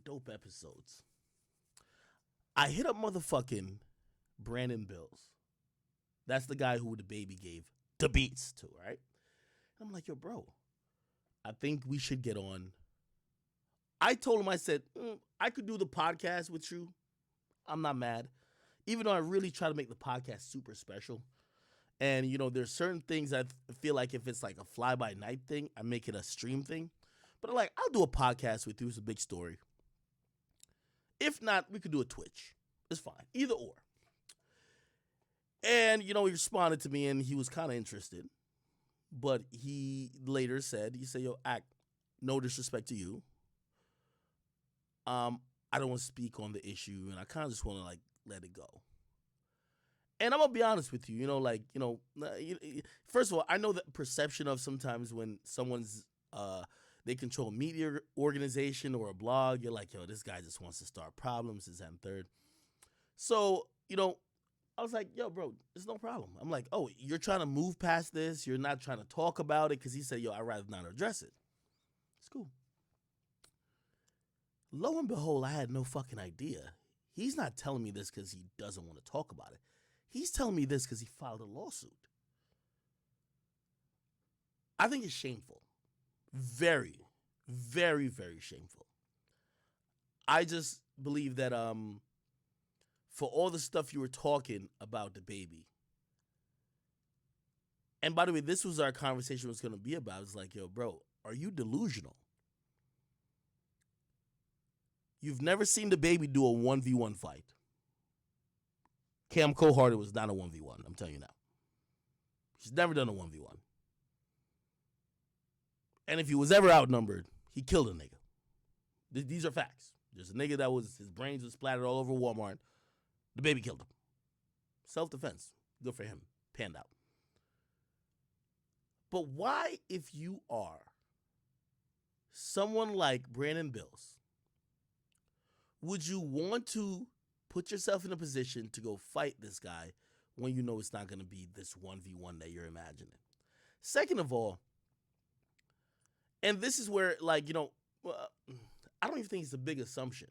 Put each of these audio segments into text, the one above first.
dope episodes. I hit up motherfucking Brandon Bills. That's the guy who the baby gave the beats to, right? I'm like, yo, bro, I think we should get on. I told him, I said, I could do the podcast with you. I'm not mad. Even though I really try to make the podcast super special. And, there's certain things I feel like if it's like a fly-by-night thing, I make it a stream thing. But I'm like, I'll do a podcast with you. It's a big story. If not, we could do a Twitch. It's fine. Either or. And, he responded to me and he was kind of interested. But he later said, yo, Ak, no disrespect to you. I don't want to speak on the issue and I kind of just want to let it go. And I'm going to be honest with you, first of all, I know that perception of sometimes when someone's, they control a media organization or a blog, you're like, yo, this guy just wants to start problems, this and third. So, I was like, yo, bro, it's no problem. I'm like, oh, you're trying to move past this. You're not trying to talk about it because he said, yo, I'd rather not address it. It's cool. Lo and behold, I had no fucking idea. He's not telling me this because he doesn't want to talk about it. He's telling me this because he filed a lawsuit. I think it's shameful. Very, very, very shameful. I just believe that for all the stuff you were talking about the baby, and by the way, this was our conversation was going to be about. It's like, yo, bro, are you delusional? You've never seen the baby do a 1v1 fight. Cam Coharder was not a 1v1, I'm telling you now. He's never done a 1v1. And if he was ever outnumbered, he killed a nigga. These are facts. There's a nigga that his brains were splattered all over Walmart. The baby killed him. Self-defense. Good for him. Panned out. But why, if you are someone like Brandon Bills, would you want to put yourself in a position to go fight this guy when you know it's not going to be this 1v1 that you're imagining? Second of all, and this is where, I don't even think it's a big assumption.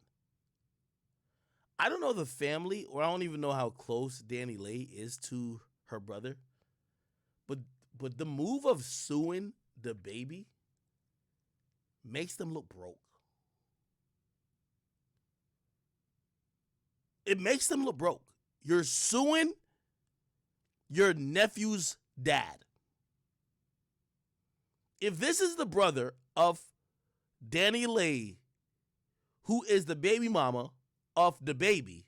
I don't know the family, or I don't even know how close Danileigh is to her brother. But the move of suing the baby makes them look broke. It makes them look broke. You're suing your nephew's dad. If this is the brother of Danileigh, who is the baby mama of the baby,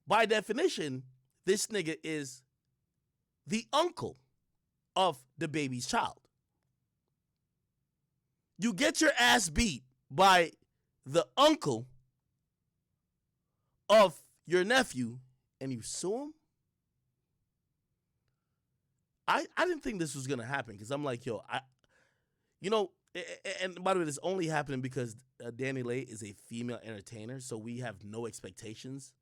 by definition, this nigga is the uncle of the baby's child. You get your ass beat by the uncle of your nephew and you sue him? I didn't think this was going to happen because I'm like, yo, and by the way, this only happening because Danileigh is a female entertainer, so we have no expectations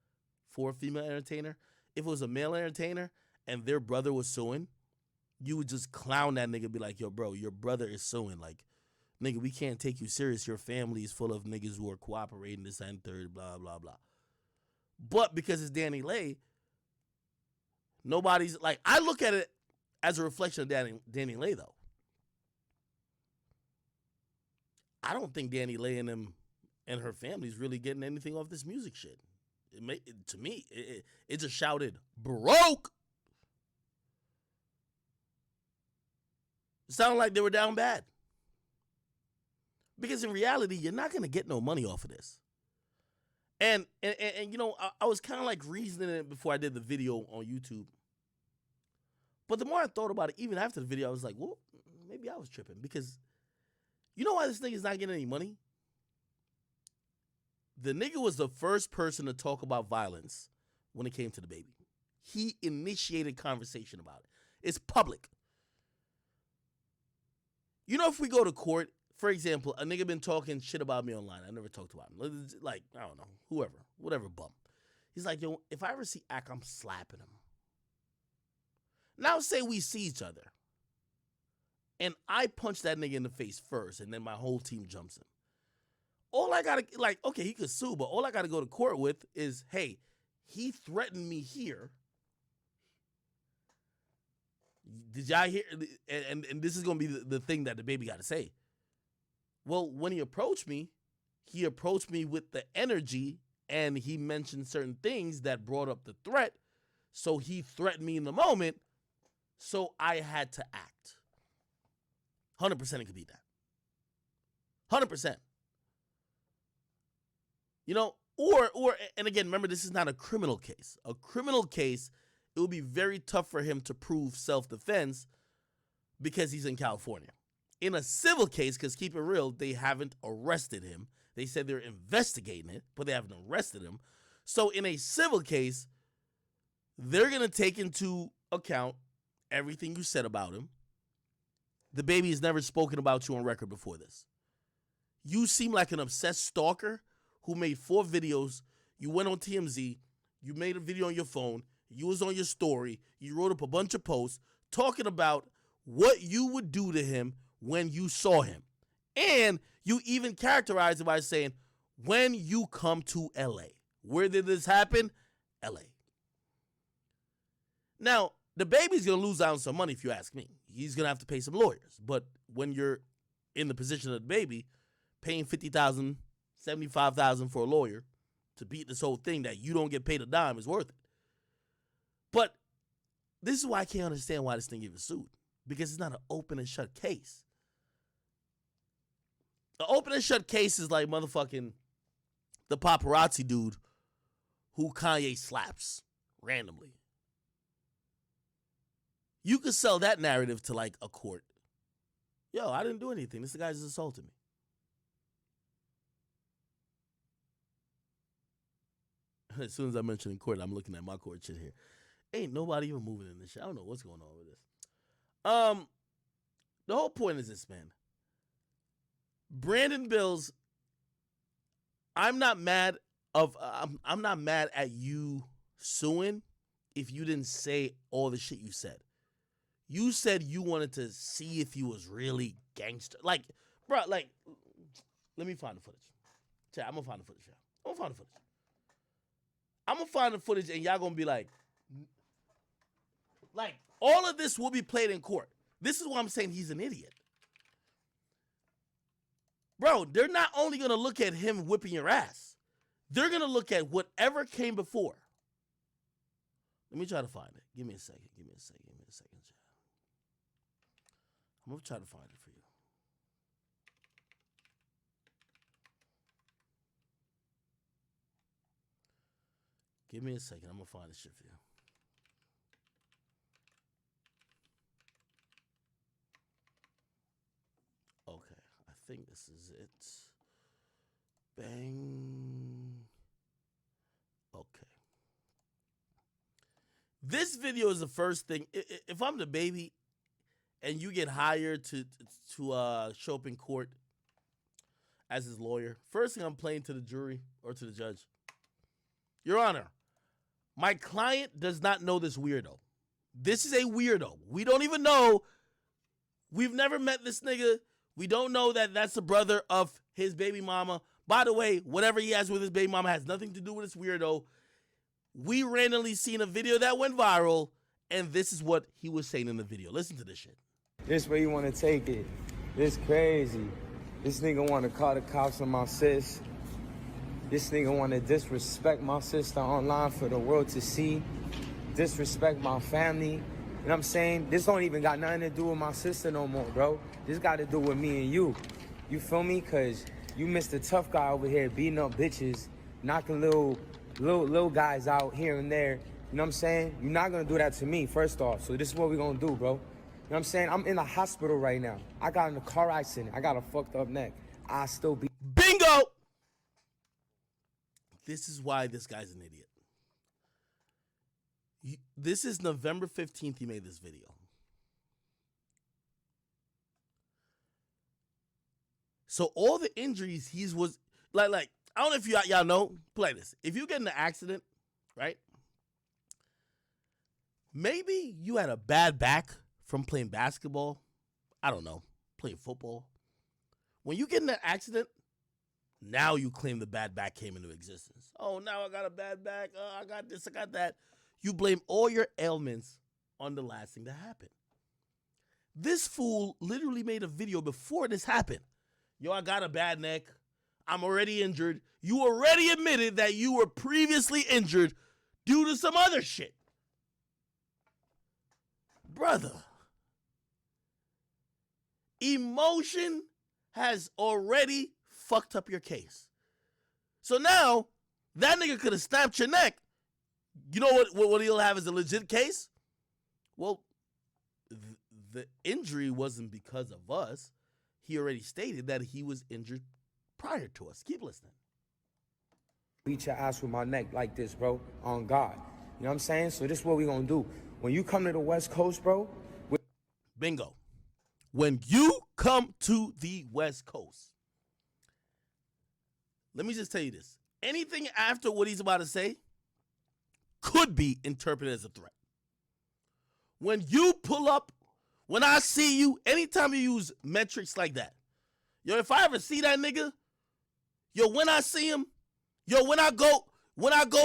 for a female entertainer. If it was a male entertainer and their brother was suing, you would just clown that nigga, be like, yo, bro, your brother is suing. Like, nigga, we can't take you serious. Your family is full of niggas who are cooperating, this and third, blah, blah, blah. But because it's Danileigh, nobody's like, I look at it as a reflection of Danileigh, though. I don't think Danileigh and him and her family's really getting anything off this music shit. To me, it just shouted, broke. It sounded like they were down bad. Because in reality, you're not going to get no money off of this. And I was kind of like reasoning it before I did the video on YouTube. But the more I thought about it, even after the video, I was like, well, maybe I was tripping. Because you know why this nigga's not getting any money? The nigga was the first person to talk about violence when it came to the baby. He initiated conversation about it. It's public. If we go to court, for example, a nigga been talking shit about me online. I never talked about him. Like, I don't know, whatever bum. He's like, yo, if I ever see Ak, I'm slapping him. Now say we see each other and I punch that nigga in the face first, and then my whole team jumps him. All I gotta, like, okay, he could sue, but all I gotta go to court with is, hey, he threatened me here. Did y'all hear? And this is gonna be the thing that the baby gotta say. Well, when he approached me with the energy, and he mentioned certain things that brought up the threat. So he threatened me in the moment, so I had to act. 100% it could be that. 100%. You know, or and again, remember, this is not a criminal case. A criminal case, it would be very tough for him to prove self-defense because he's in California. In a civil case, because keep it real, they haven't arrested him. They said they're investigating it, but they haven't arrested him. So in a civil case, they're going to take into account everything you said about him. The baby has never spoken about you on record before this. You seem like an obsessed stalker who made 4 videos. You went on TMZ. You made a video on your phone. You was on your story. You wrote up a bunch of posts talking about what you would do to him when you saw him. And you even characterized it by saying, when you come to LA. Where did this happen? LA. Now, the baby's going to lose out on some money if you ask me. He's going to have to pay some lawyers. But when you're in the position of the baby, paying $50,000, $75,000 for a lawyer to beat this whole thing that you don't get paid a dime is worth it. But this is why I can't understand why this thing even sued. Because it's not an open and shut case. The open and shut case is like motherfucking the paparazzi dude who Kanye slaps randomly. You could sell that narrative to like a court. Yo, I didn't do anything. This guy just assaulted me. As soon as I mention in court, I'm looking at my court shit here. Ain't nobody even moving in this shit. I don't know what's going on with this. The whole point is this, man. Brandon Bills, I'm not mad at you suing if you didn't say all the shit you said. You said you wanted to see if he was really gangster. Like, bro, like, let me find the footage. Chat, I'm gonna find the footage. I'm gonna find the footage, and y'all gonna be like, all of this will be played in court. This is why I'm saying he's an idiot. Bro, they're not only going to look at him whipping your ass. They're going to look at whatever came before. Let me try to find it. Give me a second. Chat. I'm going to try to find it for you. Give me a second. I'm going to find this shit for you. Okay. I think this is it. Bang. Okay. This video is the first thing. If I'm the baby and you get hired to show up in court as his lawyer, first thing I'm playing to the jury or to the judge, Your Honor, my client does not know this weirdo. This is a weirdo. We don't even know. We've never met this nigga. We don't know that that's the brother of his baby mama. By the way, whatever he has with his baby mama has nothing to do with this weirdo. We randomly seen a video that went viral, and this is what he was saying in the video. Listen to this shit. This way you want to take it. This crazy. This nigga want to call the cops on my sis. This nigga want to disrespect my sister online for the world to see. Disrespect my family. You know what I'm saying? This don't even got nothing to do with my sister no more, bro. This got to do with me and you. You feel me? Because you Mr. Tough Guy over here beating up bitches, knocking little guys out here and there. You know what I'm saying? You're not going to do that to me, first off. So this is what we're going to do, bro. You know what I'm saying? I'm in the hospital right now. I got in a car accident. I got a fucked up neck. I still be... Bingo! This is why this guy's an idiot. This is November 15th he made this video. So all the injuries he was... Like I don't know if y'all know. Play this. If you get in an accident, right? Maybe you had a bad back from playing basketball I don't know, playing football. When you get in an accident, now you claim the bad back came into existence. Oh, now I got a bad back. I got this, I got that. You blame all your ailments on the last thing that happened. This fool literally made a video before this happened. Yo, I got a bad neck. I'm already injured. You already admitted that you were previously injured due to some other shit. Brother, emotion has already fucked up your case. So now, that nigga could have snapped your neck. You know what he'll have as a legit case? Well, the injury wasn't because of us. He already stated that he was injured prior to us. Keep listening. Beat your ass with my neck like this, bro, on God. You know what I'm saying? So this is what we gonna do. When you come to the West Coast, bro. Bingo. When you come to the West Coast, let me just tell you this. Anything after what he's about to say could be interpreted as a threat. When you pull up, when I see you, anytime you use metrics like that, yo, if I ever see that nigga, yo, when I see him, yo, when I go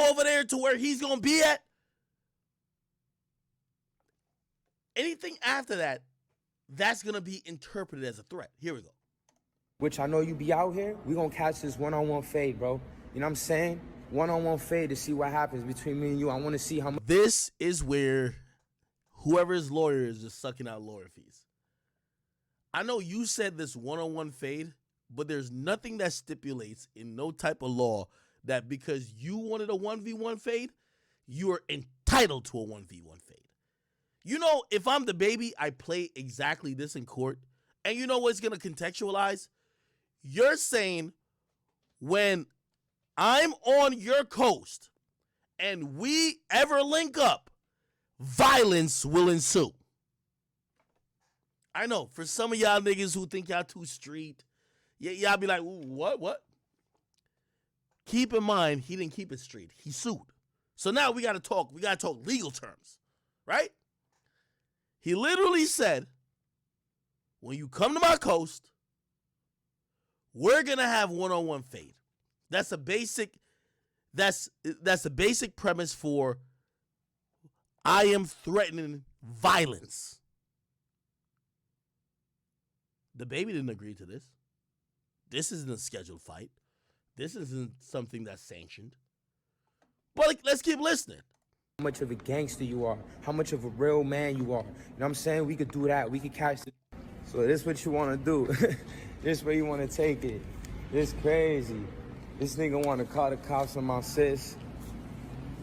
over there to where he's gonna be at, anything after that, that's gonna be interpreted as a threat. Here we go. Which I know you be out here, we gonna catch this one-on-one fade, bro. You know what I'm saying? One-on-one fade to see what happens between me and you. I want to see how much. This is where whoever's lawyer is just sucking out lawyer fees. I know you said this one-on-one fade, but there's nothing that stipulates in no type of law that because you wanted a 1v1 fade, you are entitled to a 1v1 fade. You know, if I'm the baby, I play exactly this in court. And you know what's going to contextualize? You're saying when I'm on your coast and we ever link up, violence will ensue. I know, for some of y'all niggas who think y'all too street, y'all be like, what? Keep in mind, he didn't keep it street. He sued. So now we got to talk legal terms, right? He literally said, when you come to my coast, we're going to have one-on-one fade. That's a basic premise for I am threatening violence. The baby didn't agree to this. This isn't a scheduled fight. This isn't something that's sanctioned. But let's keep listening. How much of a gangster you are, how much of a real man you are. You know what I'm saying? We could do that. We could catch it. So this is what you want to do. This where you want to take it. This crazy. This nigga want to call the cops on my sis.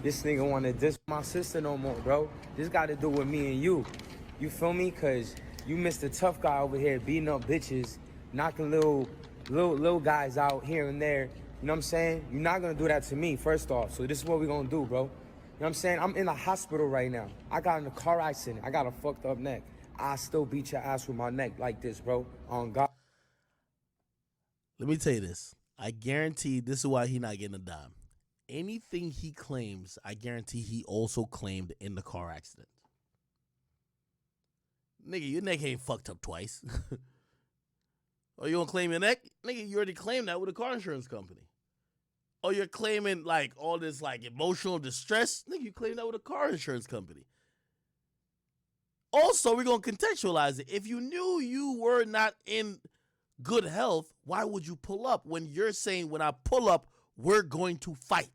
This nigga want to diss my sister no more, bro. This got to do with me and you. You feel me? Because you missed a tough guy over here beating up bitches, knocking little guys out here and there. You know what I'm saying? You're not going to do that to me, first off. So this is what we're going to do, bro. You know what I'm saying? I'm in the hospital right now. I got in a car accident. I got a fucked up neck. I still beat your ass with my neck like this, bro. On God. Let me tell you this. I guarantee this is why he not getting a dime. Anything he claims, I guarantee he also claimed in the car accident. Nigga, your neck ain't fucked up twice. Oh, you gonna claim your neck? Nigga, you already claimed that with a car insurance company. Oh, you're claiming like all this like emotional distress? Nigga, you claim that with a car insurance company. Also, we're gonna contextualize it. If you knew you were not in good health, why would you pull up when you're saying when I pull up, we're going to fight?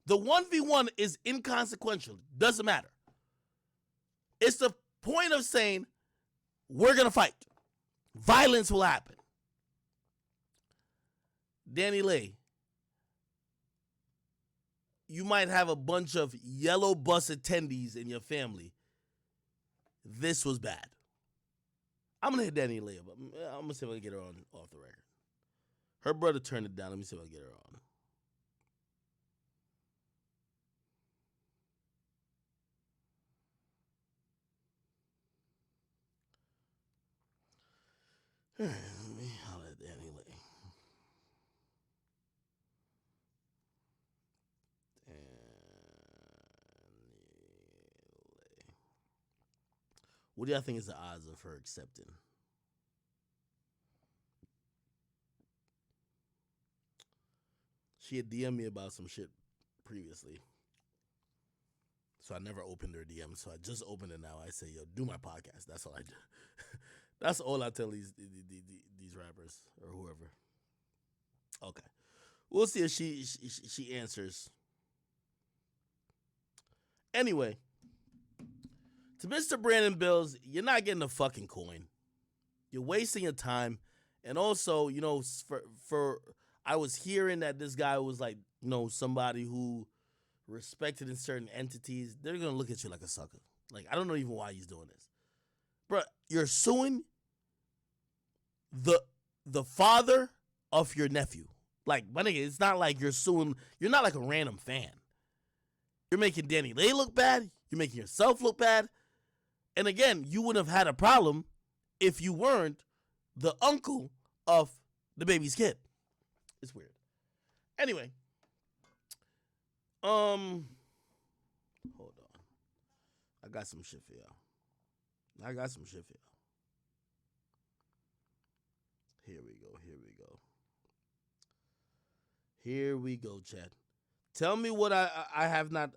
The 1v1 is inconsequential. Doesn't matter. It's the point of saying we're going to fight. Violence will happen. Danileigh, you might have a bunch of yellow bus attendees in your family. This was bad. I'm going to hit Danileigh up. I'm going to see if I can get her on off the record. Her brother turned it down. Let me see if I can get her on. All right, let me holler at Danileigh. What do y'all think is the odds of her accepting? She had DM'd me about some shit previously. So I never opened her DM. So I just opened it now. I say, yo, do my podcast. That's all I do. That's all I tell these rappers or whoever. Okay. We'll see if she answers. Anyway, to Mr. Brandon Bills, you're not getting a fucking coin. You're wasting your time. And also, you know, for I was hearing that this guy was like, you know, somebody who respected in certain entities. They're gonna look at you like a sucker. Like, I don't know even why he's doing this. Bro, you're suing the father of your nephew. Like, my nigga, it's not like you're suing. You're not like a random fan. You're making Danileigh look bad. You're making yourself look bad. And again, you wouldn't have had a problem if you weren't the uncle of the baby's kid. It's weird. Anyway, hold on. I got some shit for y'all. Here we go, Chad. Tell me what I have not